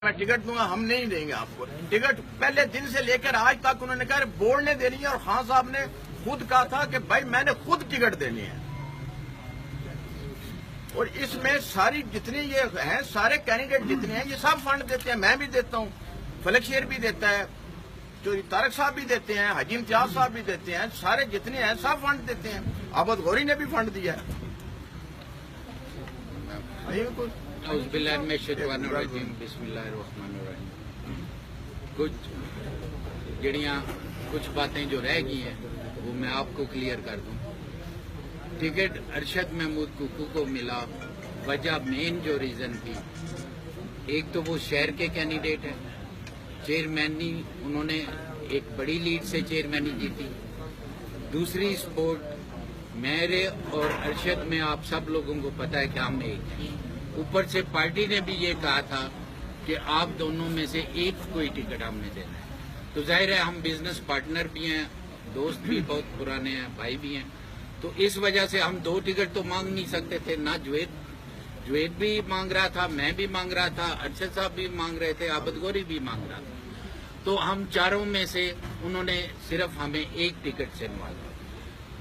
میں ٹکٹ دوں گا، ہم نہیں دیں گے آپ کو ٹکٹ۔ پہلے دن سے لے کر آج تک انہوں نے کہا بورڈ نے دینی ہے، اور خان صاحب نے خود کہا تھا کہ بھائی میں نے خود ٹکٹ دینی ہے۔ اور اس میں ساری جتنی یہ ہیں، سارے کینڈیڈیٹ جتنے ہیں، یہ سب فنڈ دیتے ہیں، میں بھی دیتا ہوں، فلک شیر بھی دیتا ہے، جو طارق صاحب بھی دیتے ہیں، حاجی امتیاز صاحب بھی دیتے ہیں، سارے جتنے ہیں سب فنڈ دیتے ہیں۔ عابد غوری نے بھی فنڈ دیا ہے۔ اعوذ باللہ من الشیطان الرجیم، بسم اللہ الرحمن الرحیم۔ کچھ باتیں جو رہ گئی ہیں وہ میں آپ کو کلیئر کر دوں۔ ٹکٹ ارشد محمود کوکو کو ملا، وجہ مین جو ریزن تھی، ایک تو وہ شہر کے کینڈیڈیٹ ہیں، چیئرمینی انہوں نے ایک بڑی لیڈ سے چیئرمینی جیتی۔ دوسری سپورٹ میرے اور ارشد میں آپ سب لوگوں کو پتہ ہے کہ ہم ایک ہیں۔ اوپر سے پارٹی نے بھی یہ کہا تھا کہ آپ دونوں میں سے ایک کوئی ٹکٹ ہم نے دینا ہے، تو ظاہر ہے ہم بزنس پارٹنر بھی ہیں، دوست بھی بہت پرانے ہیں، بھائی بھی ہیں، تو اس وجہ سے ہم دو ٹکٹ تو مانگ نہیں سکتے تھے۔ نہ جوید بھی مانگ رہا تھا، میں بھی مانگ رہا تھا، ارشد صاحب بھی مانگ رہے تھے، عابد غوری بھی مانگ رہا تھا، تو ہم چاروں میں سے انہوں نے صرف ہمیں ایک ٹکٹ سے نوازا۔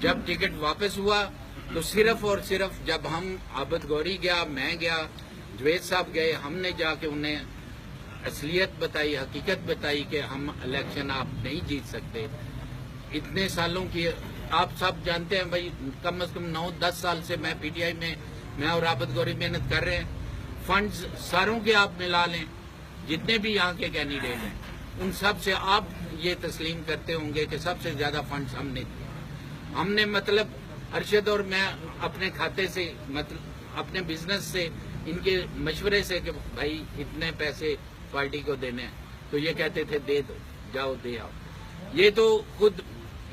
جب ٹکٹ واپس ہوا تو صرف اور صرف جب ہم عابد غوری گیا، میں گیا، جوید صاحب گئے، ہم نے جا کے انہیں اصلیت بتائی، حقیقت بتائی کہ ہم الیکشن آپ نہیں جیت سکتے۔ اتنے سالوں کی آپ سب جانتے ہیں بھائی، کم از کم 9-10 سال سے میں پی ٹی آئی میں اور عابد غوری محنت کر رہے ہیں۔ فنڈز ساروں کے آپ ملا لیں، جتنے بھی یہاں کے کینڈیڈیٹ ہیں، ان سب سے آپ یہ تسلیم کرتے ہوں گے کہ سب سے زیادہ فنڈز ہم نے مطلب ارشد اور میں اپنے کھاتے سے، مطلب اپنے بزنس سے، ان کے مشورے سے کہ بھائی اتنے پیسے پارٹی کو دینے ہیں، تو یہ کہتے تھے دے دو، جاؤ دے آؤ۔ یہ تو خود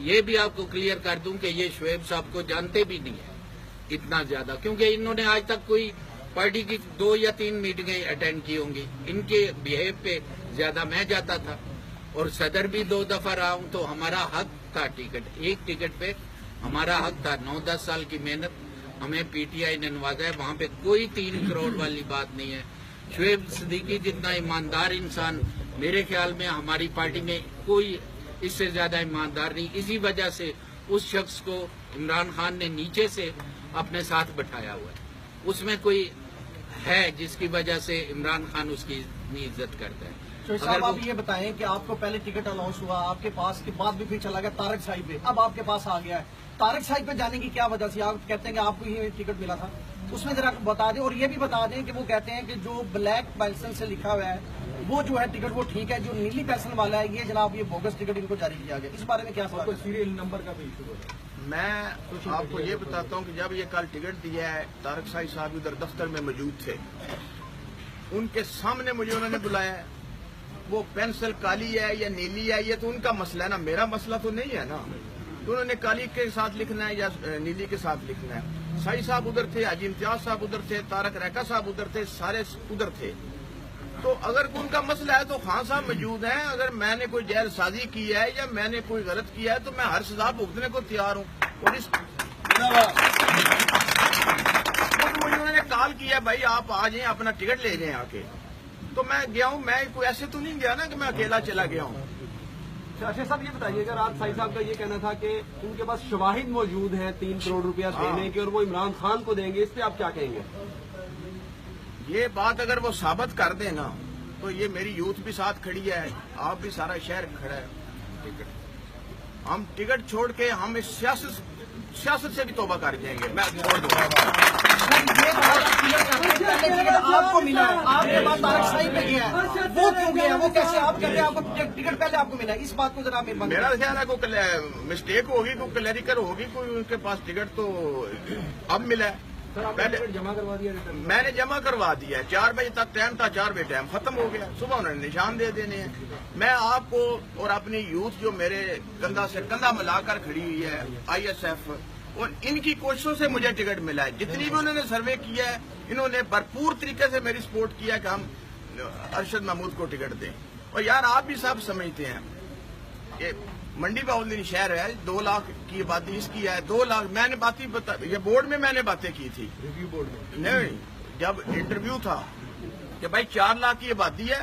یہ بھی آپ کو کلیئر کر دوں کہ یہ شعیب صاحب کو جانتے بھی نہیں ہیں اتنا زیادہ، کیونکہ انہوں نے آج تک کوئی پارٹی کی 2 یا 3 میٹنگیں اٹینڈ کی ہوں گی۔ ان کے بیہیو پہ زیادہ میں جاتا تھا، اور صدر بھی 2 دفعہ رہا ہوں، تو ہمارا حق تھا ٹکٹ، ایک ٹکٹ پہ ہمارا حق تھا۔ 9-10 سال کی محنت ہمیں پی ٹی آئی نے نوازا ہے، وہاں پہ کوئی 3 کروڑ والی بات نہیں ہے۔ شعیب صدیقی جتنا ایماندار انسان میرے خیال میں ہماری پارٹی میں کوئی اس سے زیادہ ایماندار نہیں۔ اسی وجہ سے اس شخص کو عمران خان نے نیچے سے اپنے ساتھ بٹھایا ہوا ہے۔ اس میں کوئی ہے جس کی وجہ سے عمران خان اس کی اتنی عزت کرتا ہے۔ صاحب آپ یہ بتائیں کہ آپ کو پہلے ٹکٹ اناؤنس ہوا، آپ کے پاس کے بعد بھی پھر چلا گیا طارق صاحب پہ، اب آپ کے پاس آ گیا ہے، طارق صاحب پہ جانے کی کیا وجہ تھی؟ آپ کہتے ہیں کہ آپ کو یہ ٹکٹ ملا تھا، اس میں ذرا بتا دیں، اور یہ بھی بتا دیں کہ وہ کہتے ہیں کہ جو بلیک پینسل سے لکھا ہوا ہے وہ جو ہے ٹکٹ وہ ٹھیک ہے، جو نیلی پینسل والا ہے یہ جناب یہ بوگس ٹکٹ ان کو جاری کیا گیا، اس بارے میں کیا سوال؟ سیریل نمبر کا بھی ایشو ہے۔ میں آپ کو یہ بتاتا ہوں کہ جب یہ کل ٹکٹ دیا ہے، طارق صاحب ادھر دفتر میں موجود تھے، ان کے سامنے مجھے انہوں نے بلایا ہے۔ وہ پینسل کالی ہے یا نیلی ہے یہ تو ان کا مسئلہ ہے نا، میرا مسئلہ تو نہیں ہے نا۔ تو انہوں نے کالی کے ساتھ لکھنا ہے یا نیلی کے ساتھ لکھنا ہے۔ سائی صاحب ادھر تھے، حاجی امتیاز صاحب ادھر تھے، طارق ریکا صاحب ادھر تھے، سارے ادھر تھے۔ تو اگر ان کا مسئلہ ہے تو خان صاحب موجود ہیں، اگر میں نے کوئی جہل سازی کی ہے یا میں نے کوئی غلط کیا ہے تو میں ہر سزا بھگتنے کو تیار ہوں۔ اور مجھے انہوں نے کال کیا بھائی آپ آ جائیں، اپنا ٹکٹ لے جائیں آ کے، تو میں گیا ہوں۔ میں کوئی ایسے تو نہیں گیا نا کہ میں اکیلا چلا گیا ہوں۔ ارشد صاحب یہ بتائیے، اگر آج سائی صاحب کا یہ کہنا تھا کہ ان کے پاس شواہد موجود ہیں 3 کروڑ روپیہ دینے کے اور وہ عمران خان کو دیں گے، اس پہ آپ کیا کہیں گے؟ یہ بات اگر وہ ثابت کر دیں نا تو یہ میری یوتھ بھی ساتھ کھڑی ہے، آپ بھی سارا شہر کھڑا ہے۔ ہم ٹکٹ چھوڑ کے ہم اس سیاست سے بھی توبہ کر جائیں گے۔ میں چھوڑ دوں گا۔ آپ کو ملا ہے، آپ کے بعد طارق صاحب پہ گیا ہے، وہ کیوں گیا ہے؟ وہ کیسے آپ کہتے ہیں آپ کو ٹکٹ پہلے آپ کو ملا ہے؟ اس بات کو ذرا میرا خیال ہے کوئی مسٹیک ہوگی، کوئی کلیریکل ہوگی، کوئی ان کے پاس ٹکٹ تو اب ملا ہے۔ پہلے جمع کروا دیا، میں نے جمع کروا دیا ہے، 4 بجے تک ٹائم تھا، 4 بجے ٹائم ختم ہو گیا، صبح انہوں نے نشان دے دینے ہیں۔ میں آپ کو اور اپنی یوتھ جو میرے کندھا سے کندھا ملا کر کھڑی ہوئی ہے، آئی ایس ایف، اور ان کی کوششوں سے مجھے ٹکٹ ملا ہے۔ جتنی بھی انہوں نے سروے کیا ہے انہوں نے بھرپور طریقے سے میری سپورٹ کیا کہ ہم ارشد محمود کو ٹکٹ دیں۔ اور یار آپ بھی سب سمجھتے ہیں کہ منڈی باؤلدین شہر ہے، 2 لاکھ کی آبادی اس کی ہے، 2 لاکھ میں نے باتیں یہ بورڈ میں نے باتیں کی تھی، ریویو بورڈ میں نہیں جب انٹرویو تھا کہ بھائی 4 لاکھ کی آبادی ہے